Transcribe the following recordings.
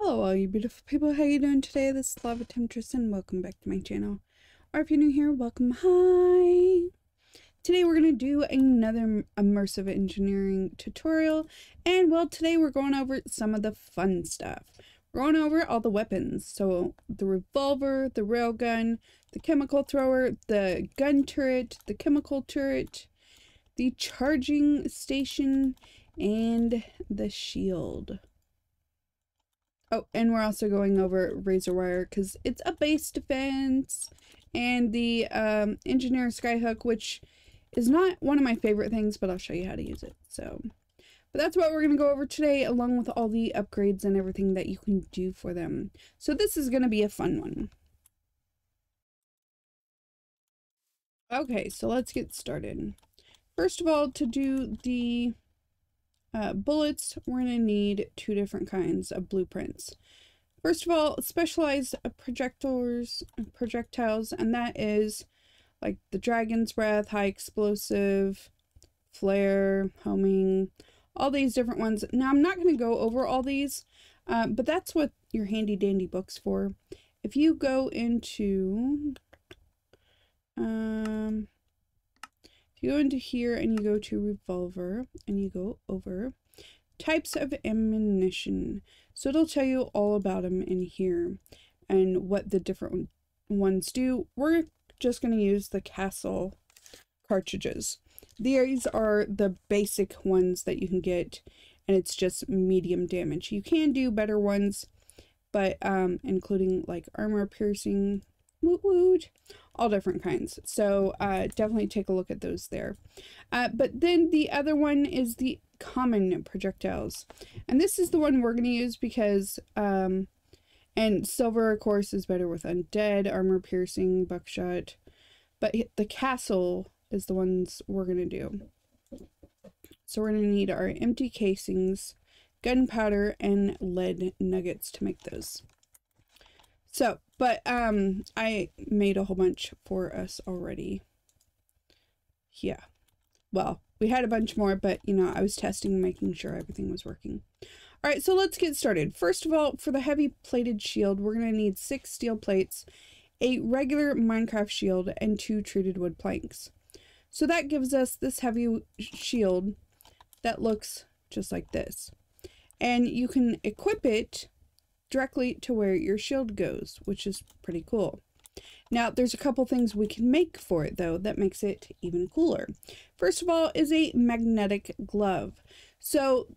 Hello all you beautiful people, how you doing today? This is Lava Temptress and welcome back to my channel. Or if you're new here, welcome, hi! Today we're going to do another immersive engineering tutorial, and well, today we're going over some of the fun stuff. We're going over all the weapons, so the revolver, the railgun, the chemical thrower, the gun turret, the chemical turret, the charging station, and the shield. Oh, and we're also going over razor wire because it's a base defense, and the engineer skyhook, which is not one of my favorite things, but I'll show you how to use it. So, but that's what we're going to go over today, along with all the upgrades and everything that you can do for them. So this is going to be a fun one. Okay, so let's get started. First of all, to do the bullets, we're going to need two different kinds of blueprints. First of all, specialized projectiles, and that is like the dragon's breath, high explosive, flare, homing, all these different ones. Now I'm not going to go over all these, but that's what your handy dandy book's for. If you go into here and you go to revolver and you go over types of ammunition, so it'll tell you all about them in here and what the different ones do. We're just going to use the castle cartridges. These are the basic ones that you can get, and it's just medium damage. You can do better ones, but including like armor piercing, woot woot, all different kinds. So definitely take a look at those there. But then the other one is the common projectiles, and this is the one we're going to use because and silver of course is better with undead, armor piercing, buckshot, but the castle is the ones we're going to do. So we're going to need our empty casings, gunpowder, and lead nuggets to make those. So, but I made a whole bunch for us already. Yeah. Well, we had a bunch more, but you know, I was testing and making sure everything was working. All right, so let's get started. First of all, for the heavy plated shield, we're going to need 6 steel plates, a regular Minecraft shield, and 2 treated wood planks. So that gives us this heavy shield that looks just like this. And you can equip it directly to where your shield goes, which is pretty cool. Now, there's a couple things we can make for it, though, that makes it even cooler. First of all is a magnetic glove. So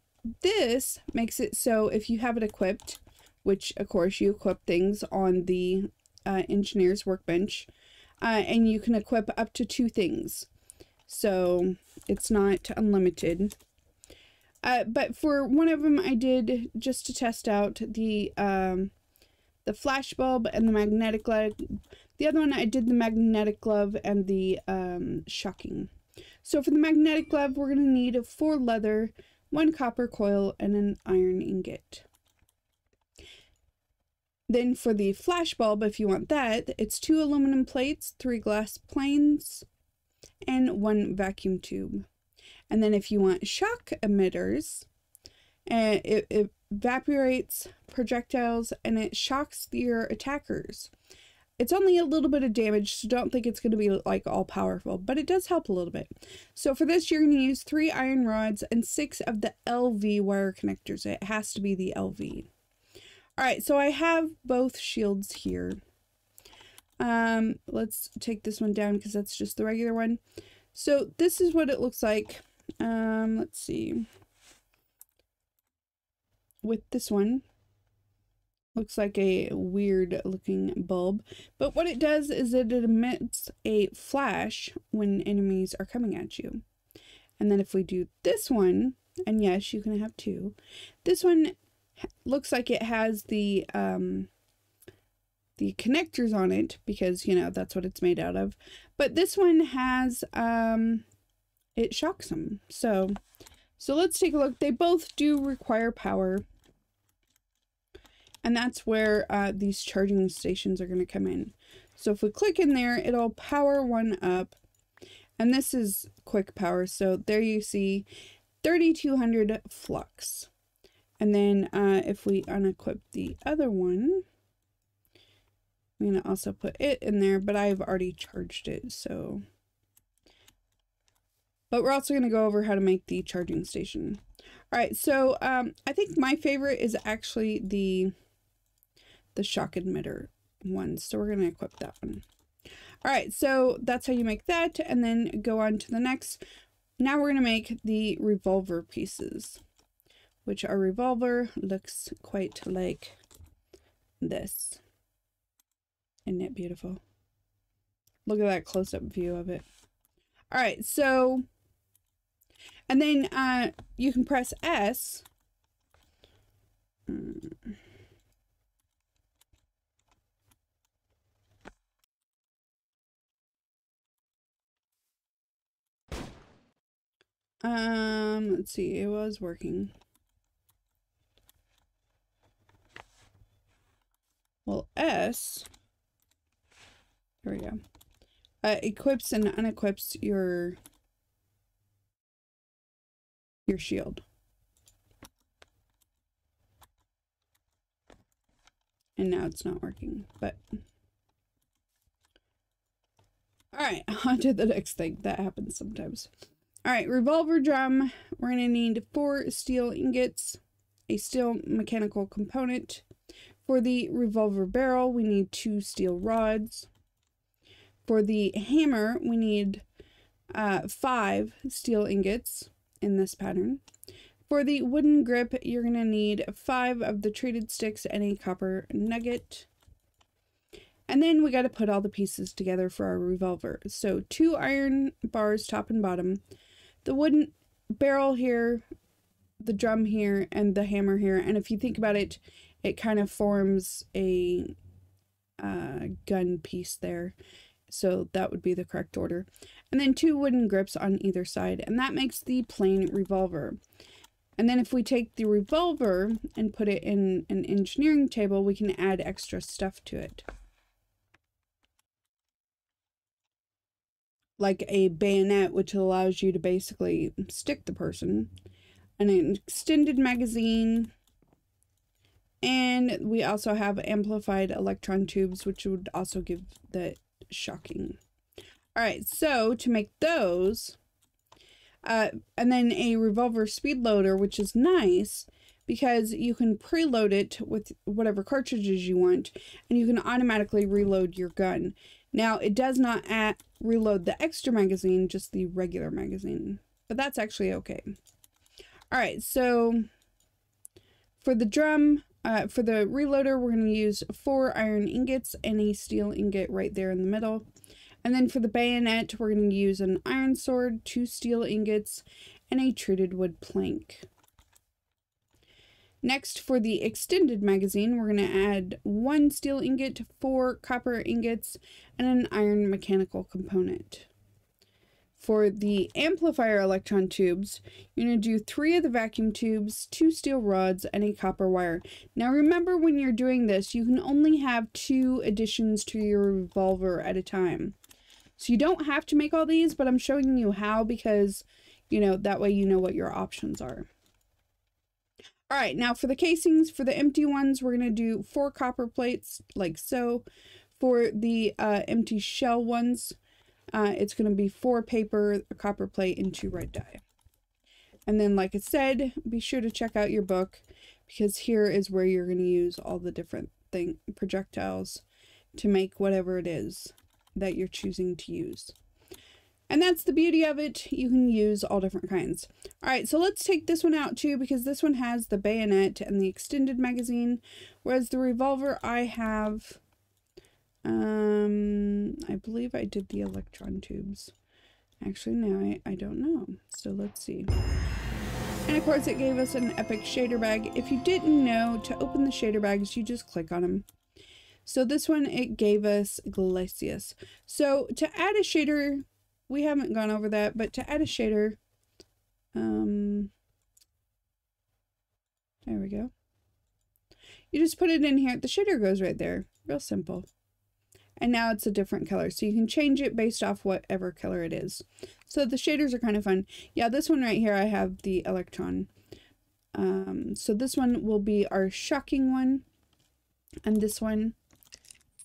this makes it so if you have it equipped, which of course you equip things on the engineer's workbench, and you can equip up to 2 things. So it's not unlimited. But for one of them I did just to test out the flash bulb and the magnetic glove. The other one I did the magnetic glove and the shocking. So for the magnetic glove, we're going to need 4 leather, 1 copper coil, and an iron ingot. Then for the flash bulb, if you want that, it's 2 aluminum plates, 3 glass planes, and 1 vacuum tube. And then if you want shock emitters, it evaporates projectiles and it shocks your attackers. It's only a little bit of damage, so don't think it's going to be like all powerful, but it does help a little bit. So for this, you're going to use 3 iron rods and 6 of the LV wire connectors. It has to be the LV. All right, so I have both shields here. Let's take this one down because that's just the regular one. So this is what it looks like. Let's see. With this one, looks like a weird looking bulb, but what it does is that it emits a flash when enemies are coming at you. And then if we do this one, and yes, you can have 2, this one looks like it has the connectors on it because, you know, that's what it's made out of. But this one has it shocks them. So let's take a look. They both do require power, and that's where these charging stations are going to come in. So if we click in there, it'll power one up, and this is quick power. So there you see 3200 flux. And then if we unequip the other one, I'm going to also put it in there, but I've already charged it, so. But we're also going to go over how to make the charging station. All right, so I think my favorite is actually the shock emitter one. So we're going to equip that one. All right, so that's how you make that, and then go on to the next. Now we're going to make the revolver pieces, which our revolver looks quite like this. Isn't it beautiful? Look at that close-up view of it. All right, so, and then you can press S. Let's see, it was working. Well, S, here we go, equips and unequips your shield. And now it's not working, but. All right, on to the next thing. That happens sometimes. All right, revolver drum. We're gonna need 4 steel ingots, a steel mechanical component. For the revolver barrel, we need 2 steel rods. For the hammer, we need 5 steel ingots in this pattern. For the wooden grip, you're going to need 5 of the treated sticks and a copper nugget. And then we got to put all the pieces together for our revolver. So 2 iron bars, top and bottom, the wooden barrel here, the drum here, and the hammer here. And if you think about it, it kind of forms a gun piece there. So that would be the correct order. And then 2 wooden grips on either side. And that makes the plain revolver. And then if we take the revolver and put it in an engineering table, we can add extra stuff to it. Like a bayonet, which allows you to basically stick the person. An extended magazine. And we also have amplified electron tubes, which would also give the shocking. All right, so to make those, and then a revolver speed loader, which is nice because you can preload it with whatever cartridges you want, and you can automatically reload your gun. Now, it does not reload the extra magazine, just the regular magazine, but that's actually okay. All right, so for the drum, for the reloader, we're going to use 4 iron ingots and a steel ingot right there in the middle. And then for the bayonet, we're going to use an iron sword, 2 steel ingots, and a treated wood plank. Next, for the extended magazine, we're going to add 1 steel ingot, 4 copper ingots, and an iron mechanical component. For the amplifier electron tubes, you're going to do 3 of the vacuum tubes, 2 steel rods, and a copper wire. Now remember, when you're doing this, you can only have 2 additions to your revolver at a time. So you don't have to make all these, but I'm showing you how because, you know, that way you know what your options are. All right, now for the casings, for the empty ones, we're going to do 4 copper plates like so. For the empty shell ones, it's going to be 4 paper, a copper plate, and 2 red dye. And then, like I said, be sure to check out your book because here is where you're going to use all the different projectiles to make whatever it is that you're choosing to use. And that's the beauty of it. You can use all different kinds. All right, so let's take this one out too because this one has the bayonet and the extended magazine, whereas the revolver I have, I believe I did the electron tubes. Actually, no, I don't know. So let's see. And of course, it gave us an epic shader bag. If you didn't know, to open the shader bags, you just click on them. So this one, it gave us Glacius. So to add a shader, we haven't gone over that, but to add a shader, there we go. You just put it in here. The shader goes right there. Real simple. And now it's a different color. So you can change it based off whatever color it is. So the shaders are kind of fun. Yeah, this one right here, I have the electron. So this one will be our shocking one, and this one,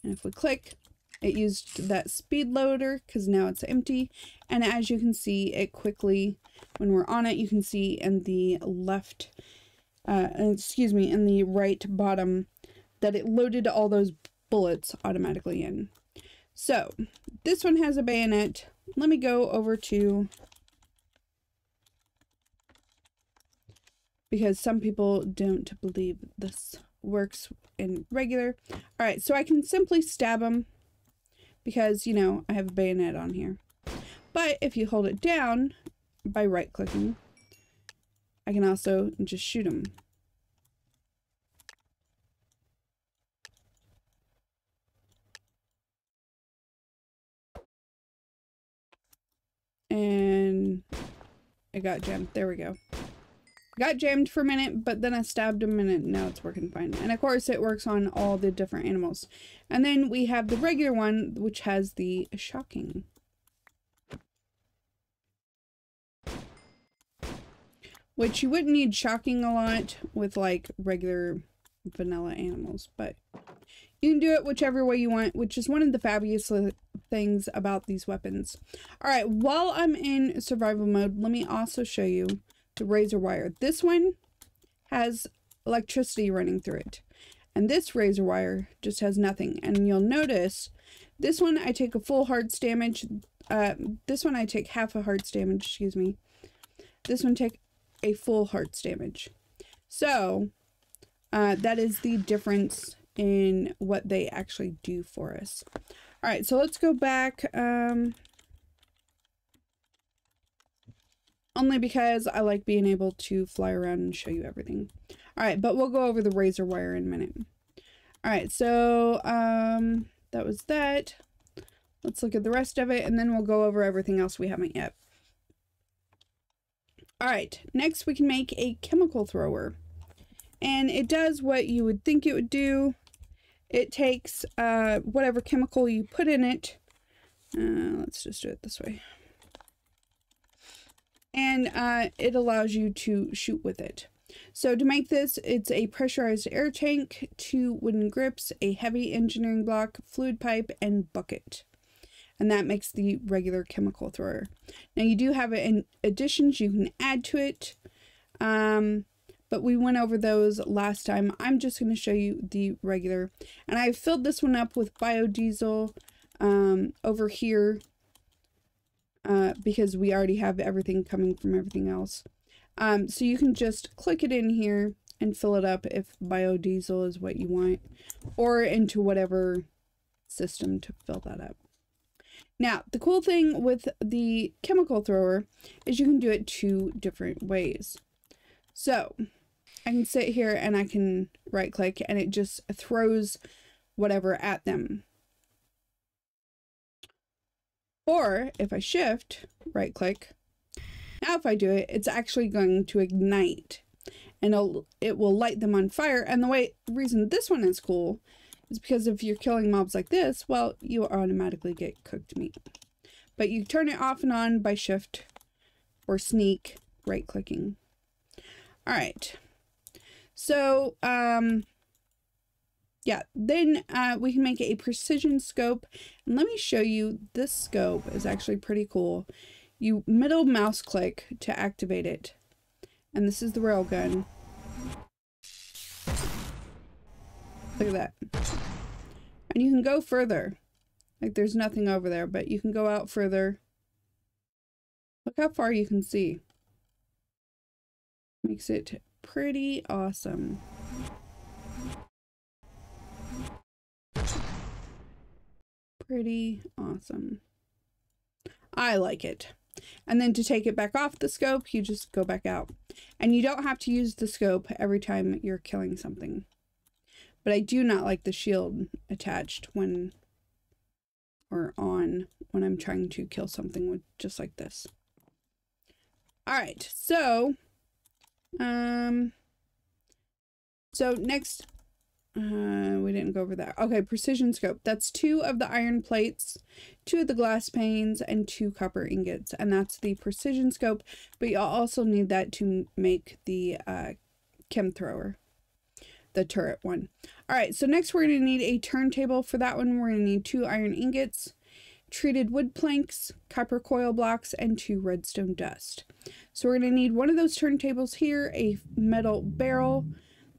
and if we click, it used that speed loader because now it's empty. And as you can see, it quickly, when we're on it, you can see in the left, in the right bottom, that it loaded all those bullets automatically in. So this one has a bayonet. Let me go over to, because some people don't believe this works in regular. All right, so I can simply stab them because, you know, I have a bayonet on here. But if you hold it down by right clicking, I can also just shoot them. And it got jammed. There we go. Got jammed for a minute, but then I stabbed him and now it's working fine. And of course it works on all the different animals. And then we have the regular one, which has the shocking. Which you wouldn't need shocking a lot with like regular vanilla animals, but you can do it whichever way you want, which is one of the fabulous things about these weapons. All right, while I'm in survival mode, let me also show you the razor wire. This one has electricity running through it, and this razor wire just has nothing. And you'll notice this one I take a full hearts damage. This one I take half a hearts damage, excuse me. This one take a full hearts damage. So that is the difference in what they actually do for us. All right, so let's go back. Only because I like being able to fly around and show you everything. All right, but we'll go over the razor wire in a minute. All right, so that was that. Let's look at the rest of it, and then we'll go over everything else we haven't yet. All right, next we can make a chemical thrower. And it does what you would think it would do. It takes whatever chemical you put in it. Let's just do it this way. And it allows you to shoot with it. So to make this, it's a pressurized air tank, 2 wooden grips, a heavy engineering block, fluid pipe, and bucket. And that makes the regular chemical thrower. Now you do have additions you can add to it. But we went over those last time. I'm just going to show you the regular. And I filled this one up with biodiesel over here. Because we already have everything coming from everything else. So you can just click it in here and fill it up if biodiesel is what you want, or into whatever system to fill that up. Now, the cool thing with the chemical thrower is you can do it 2 different ways. So I can sit here and I can right click and it just throws whatever at them. Or if I shift, right click, now if I do it, it's actually going to ignite and it will light them on fire. And the reason this one is cool is because if you're killing mobs like this, well, you automatically get cooked meat. But you turn it off and on by shift or sneak right clicking. All right. So, yeah, then we can make a precision scope. And let me show you, this scope is actually pretty cool. You middle mouse click to activate it. And this is the railgun. Look at that. And you can go further. Like there's nothing over there, but you can go out further. Look how far you can see. Makes it pretty awesome. Pretty awesome. I like it. And then to take it back off the scope, you just go back out. And you don't have to use the scope every time you're killing something. But I do not like the shield attached when I'm trying to kill something with just like this. Alright, so next, we didn't go over that. Okay, precision scope. That's 2 of the iron plates, 2 of the glass panes, and 2 copper ingots. And that's the precision scope, but you'll also need that to make the chem thrower, the turret one. All right, so next we're going to need a turntable. For that one, we're going to need 2 iron ingots, treated wood planks, copper coil blocks, and 2 redstone dust. So we're going to need one of those turntables here, a metal barrel,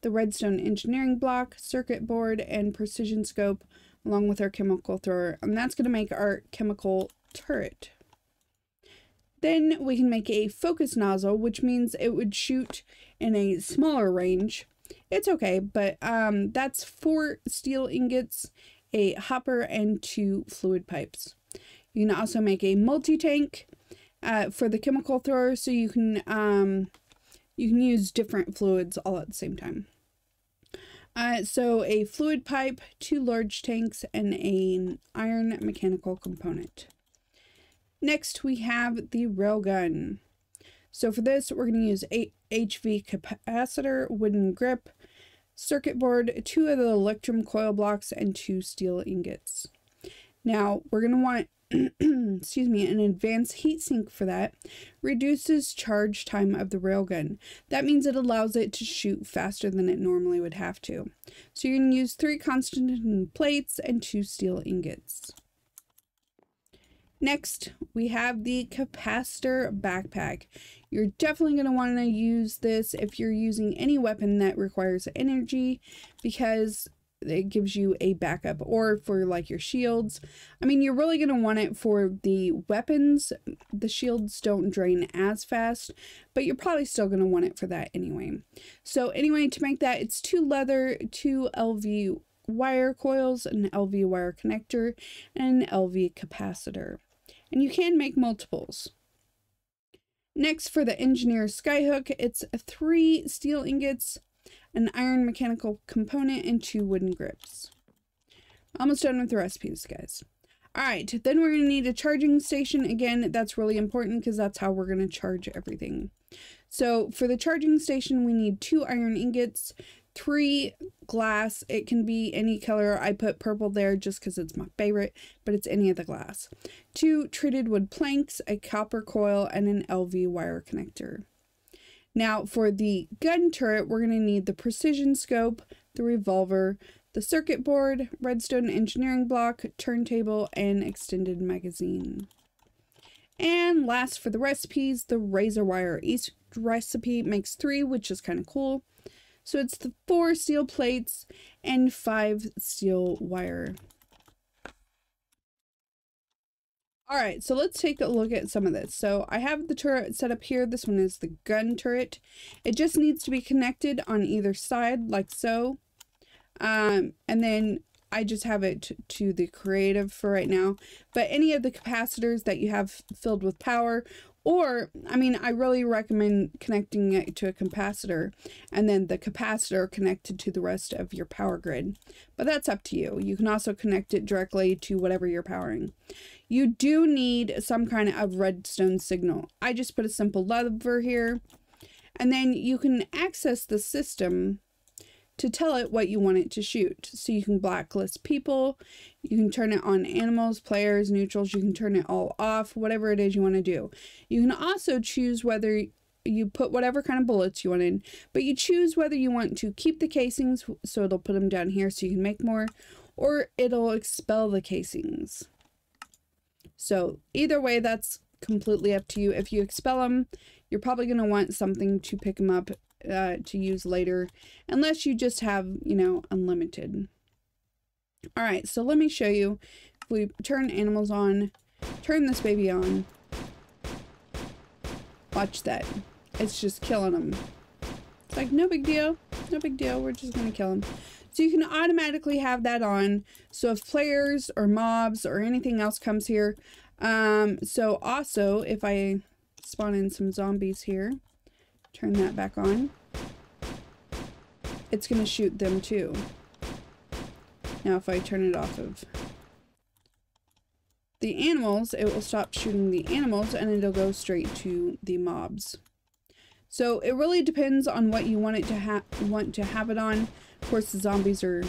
the redstone engineering block, circuit board, and precision scope, along with our chemical thrower. And that's going to make our chemical turret. Then we can make a focus nozzle, which means it would shoot in a smaller range. It's okay, but that's 4 steel ingots, a hopper, and 2 fluid pipes. You can also make a multi-tank for the chemical thrower, so you can use different fluids all at the same time. So a fluid pipe, 2 large tanks, and an iron mechanical component. Next, we have the railgun. So for this, we're going to use a HV capacitor, wooden grip, circuit board, 2 of the electrum coil blocks, and 2 steel ingots. Now, we're going to want excuse me, an advanced heatsink for that. Reduces charge time of the railgun. That means it allows it to shoot faster than it normally would have to. So you're going to use 3 constant plates and 2 steel ingots. Next, we have the capacitor backpack. You're definitely going to want to use this if you're using any weapon that requires energy, because it gives you a backup, or for like your shields. I mean, you're really going to want it for the weapons. The shields don't drain as fast, but you're probably still going to want it for that anyway. So anyway, to make that, it's 2 leather, 2 LV wire coils, an LV wire connector, and an LV capacitor. And you can make multiples. Next, for the engineer skyhook, it's 3 steel ingots, an iron mechanical component, and 2 wooden grips. Almost done with the recipes, guys. Alright, then we're going to need a charging station. Again, that's really important because that's how we're going to charge everything. So for the charging station, we need 2 iron ingots, 3 glass. It can be any color. I put purple there just because it's my favorite, but it's any of the glass. 2 treated wood planks, a copper coil, and an LV wire connector. Now for the gun turret, we're going to need the precision scope, the revolver, the circuit board, redstone engineering block, turntable, and extended magazine. And last, for the recipes, the razor wire. Each recipe makes 3, which is kind of cool. So it's the 4 steel plates and 5 steel wire. Alright, so let's take a look at some of this. So I have the turret set up here. This one is the gun turret. It just needs to be connected on either side, like so. And then I just have it to the creative for right now. But any of the capacitors that you have filled with power, or, I mean, I really recommend connecting it to a capacitor and then the capacitor connected to the rest of your power grid. But that's up to you. You can also connect it directly to whatever you're powering. You do need some kind of redstone signal. I just put a simple lever here. And then you can access the system to tell it what you want it to shoot. So you can blacklist people, you can turn it on animals, players, neutrals, you can turn it all off, whatever it is you want to do. You can also choose whether you put whatever kind of bullets you want in, but you choose whether you want to keep the casings, so it'll put them down here so you can make more, or it'll expel the casings. So either way, that's completely up to you. If you expel them, you're probably going to want something to pick them up to use later, unless you just have, you know, unlimited. All right, so let me show you. If we turn animals on, turn this baby on, watch that. It's just killing them. It's like, no big deal, no big deal, we're just gonna kill them. So you can automatically have that on, so if players or mobs or anything else comes here. So also, if I spawn in some zombies here, turn that back on, it's going to shoot them too. Now if I turn it off of the animals, it will stop shooting the animals and it'll go straight to the mobs. So it really depends on what you want it to have it on. Of course, the zombies are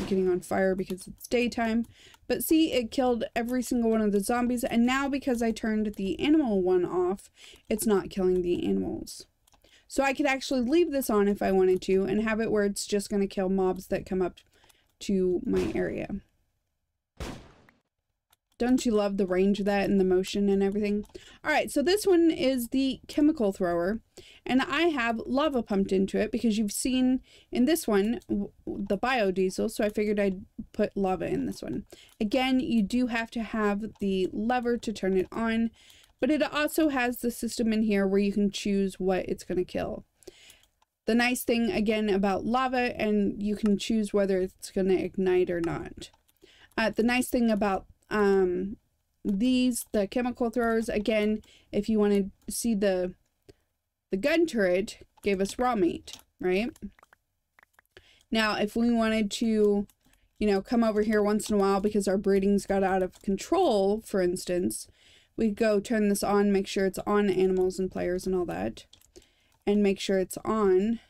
getting on fire because it's daytime. But see, it killed every single one of the zombies. And now because I turned the animal one off, it's not killing the animals. So I could actually leave this on if I wanted to and have it where it's just going to kill mobs that come up to my area. Don't you love the range of that and the motion and everything? All right, so this one is the chemical thrower, and I have lava pumped into it because you've seen in this one the biodiesel, so I figured I'd put lava in this one. Again, you do have to have the lever to turn it on, but it also has the system in here where you can choose what it's going to kill. The nice thing again about lava, and you can choose whether it's going to ignite or not. The nice thing about the chemical throwers, again, if you want to see the gun turret gave us raw meat, right? Now, if we wanted to, you know, come over here once in a while because our breeding's got out of control, for instance, we go turn this on, make sure it's on animals and players and all that, and make sure it's on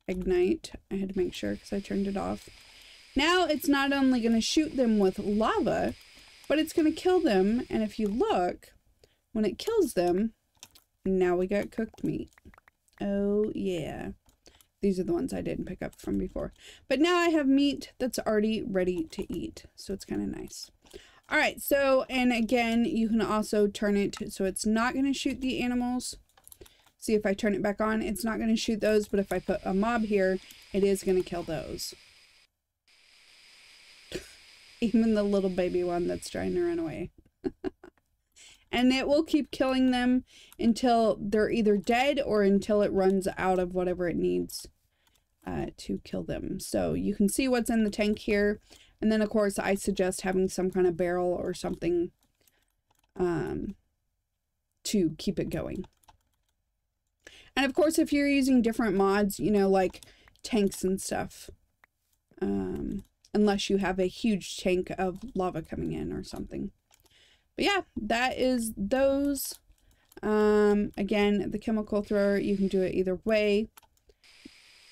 ignite. I had to make sure because I turned it off. Now it's not only going to shoot them with lava, but it's going to kill them. And if you look, when it kills them, now we got cooked meat. Oh yeah. These are the ones I didn't pick up from before. But now I have meat that's already ready to eat. So it's kind of nice. All right. So, and again, you can also turn it so it's not going to shoot the animals. See, if I turn it back on, it's not going to shoot those. But if I put a mob here, it is going to kill those. Even the little baby one that's trying to run away. And it will keep killing them until they're either dead or until it runs out of whatever it needs to kill them. So you can see what's in the tank here. And then, of course, I suggest having some kind of barrel or something to keep it going. And, of course, if you're using different mods, you know, like tanks and stuff, unless you have a huge tank of lava coming in or something. But yeah, that is those. Again, the chemical thrower, you can do it either way.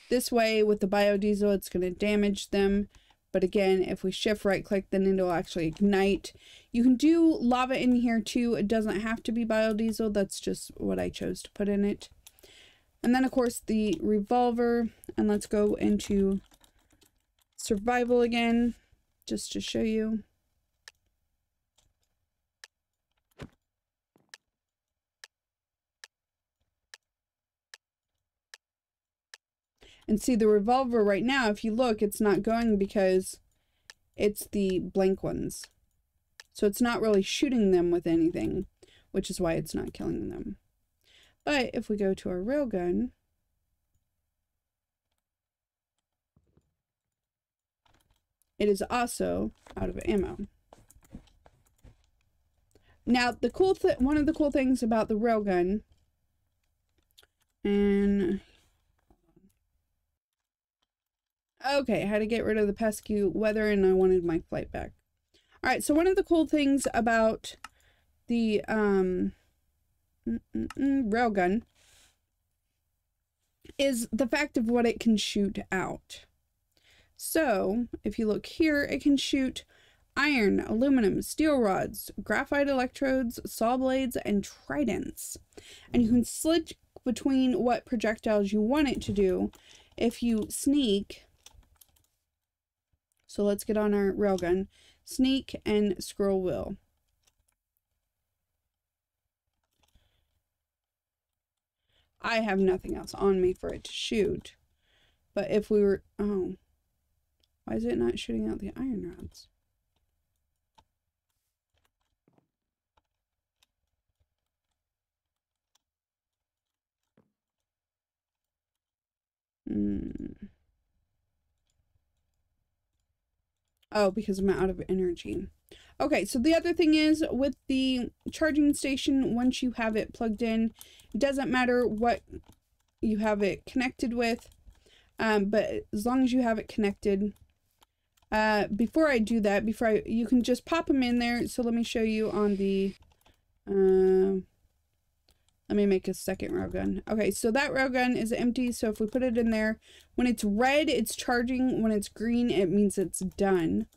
This way with the biodiesel, it's going to damage them. But again, if we shift right click, then it'll actually ignite. You can do lava in here too. It doesn't have to be biodiesel. That's just what I chose to put in it. And then of course the revolver, and let's go into survival again, just to show you. And see the revolver right now, if you look, it's not going because it's the blank ones. So it's not really shooting them with anything, which is why it's not killing them. But if we go to our railgun, it is also out of ammo. Now, the cool one of the cool things about the railgun, and okay, I had to get rid of the pesky weather and I wanted my flight back. All right, so one of the cool things about the railgun is the fact of what it can shoot out. So if you look here, it can shoot iron, aluminum, steel rods, graphite electrodes, saw blades, and tridents. And you can switch between what projectiles you want it to do. If you sneak, so let's get on our railgun, sneak and scroll wheel. I have nothing else on me for it to shoot. But if we were, oh, why is it not shooting out the iron rods? Oh, because I'm out of energy. Okay, so the other thing is with the charging station, once you have it plugged in, it doesn't matter what you have it connected with, but as long as you have it connected, before I do that, you can just pop them in there. So let me show you on the, let me make a second railgun. Okay, so that railgun is empty. So if we put it in there, when it's red, it's charging. When it's green, it means it's done.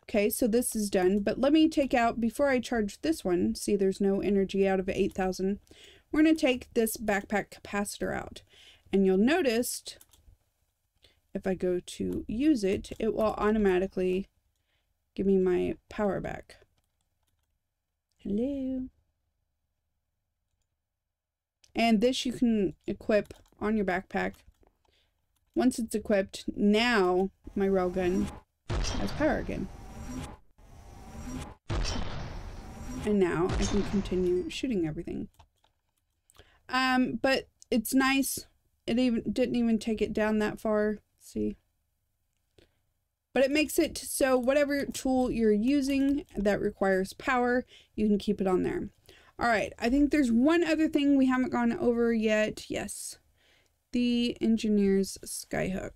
Okay, so this is done. But let me take out, before I charge this one, see there's no energy out of 8,000. we're going to take this backpack capacitor out. And you'll notice if I go to use it, it will automatically give me my power back. Hello. And this you can equip on your backpack. Once it's equipped, now my railgun has power again. And now I can continue shooting everything. But it's nice. It didn't even take it down that far. See? But it makes it so whatever tool you're using that requires power, you can keep it on there. All right, I think there's one other thing we haven't gone over yet. Yes, the Engineer's Skyhook.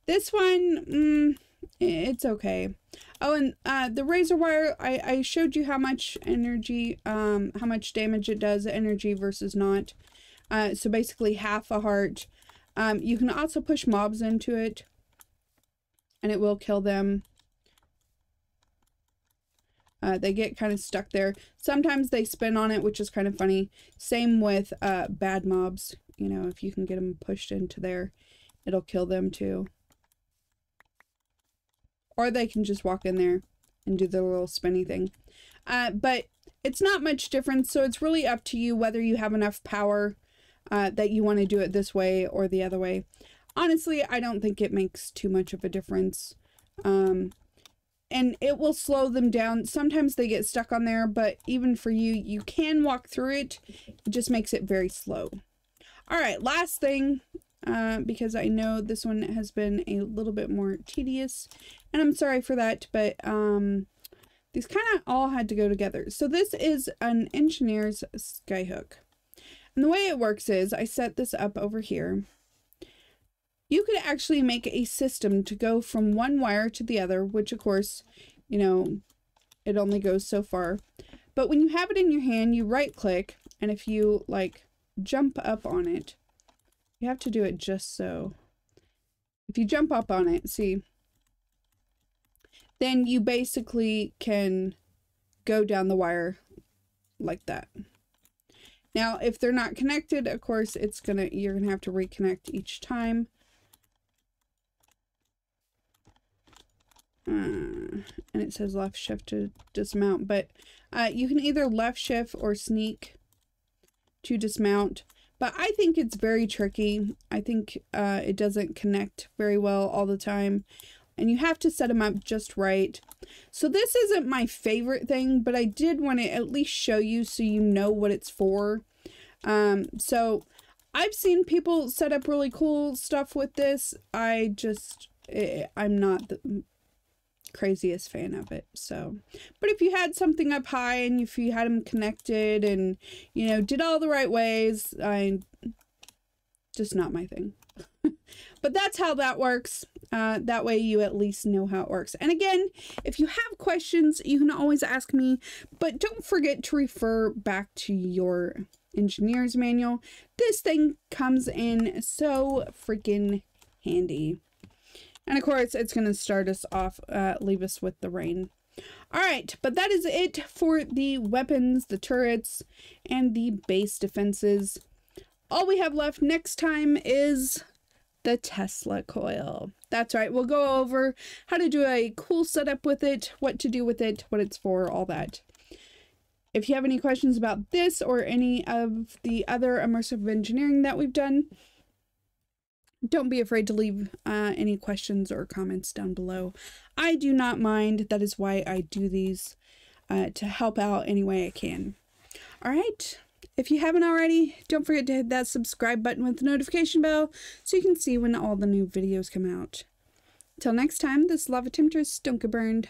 This one, it's okay. Oh, and the razor wire, I showed you how much energy, how much damage it does, energy versus not. So basically half a heart. You can also push mobs into it, and it will kill them. They get kind of stuck there. Sometimes they spin on it, which is kind of funny. Same with bad mobs. You know, if you can get them pushed into there, it'll kill them too. Or they can just walk in there and do the little spinny thing. But it's not much difference, so it's really up to you whether you have enough power that you want to do it this way or the other way. Honestly, I don't think it makes too much of a difference. And it will slow them down. Sometimes they get stuck on there, but even for you, you can walk through it. It just makes it very slow. All right, last thing, because I know this one has been a little bit more tedious, and I'm sorry for that, but these kind of all had to go together. So this is an Engineer's Skyhook. And the way it works is I set this up over here. You could actually make a system to go from one wire to the other, which of course, you know, it only goes so far. But when you have it in your hand, you right click, and if you like jump up on it, you have to do it just so. If you jump up on it, see, then you basically can go down the wire like that. Now, if they're not connected, of course, you're gonna have to reconnect each time. And it says left shift to dismount, but you can either left shift or sneak to dismount. But I think it's very tricky. I think it doesn't connect very well all the time. And you have to set them up just right. So this isn't my favorite thing, but I did want to at least show you so you know what it's for. So I've seen people set up really cool stuff with this. I'm not the craziest fan of it. So, but if you had something up high and if you had them connected and, you know, did all the right ways, just not my thing. But that's how that works. That way you at least know how it works. And again, if you have questions, you can always ask me, but don't forget to refer back to your engineer's manual. This thing comes in so freaking handy. And of course, it's going to start us off, leave us with the rain. All right, but that is it for the weapons, the turrets, and the base defenses. All we have left next time is the Tesla coil. That's right, we'll go over how to do a cool setup with it, what to do with it, what it's for, all that. If you have any questions about this or any of the other immersive engineering that we've done, don't be afraid to leave any questions or comments down below. I do not mind. That is why I do these, to help out any way I can. All right. If you haven't already, don't forget to hit that subscribe button with the notification bell so you can see when all the new videos come out. Until next time, this is Lava Temptress. Don't get burned.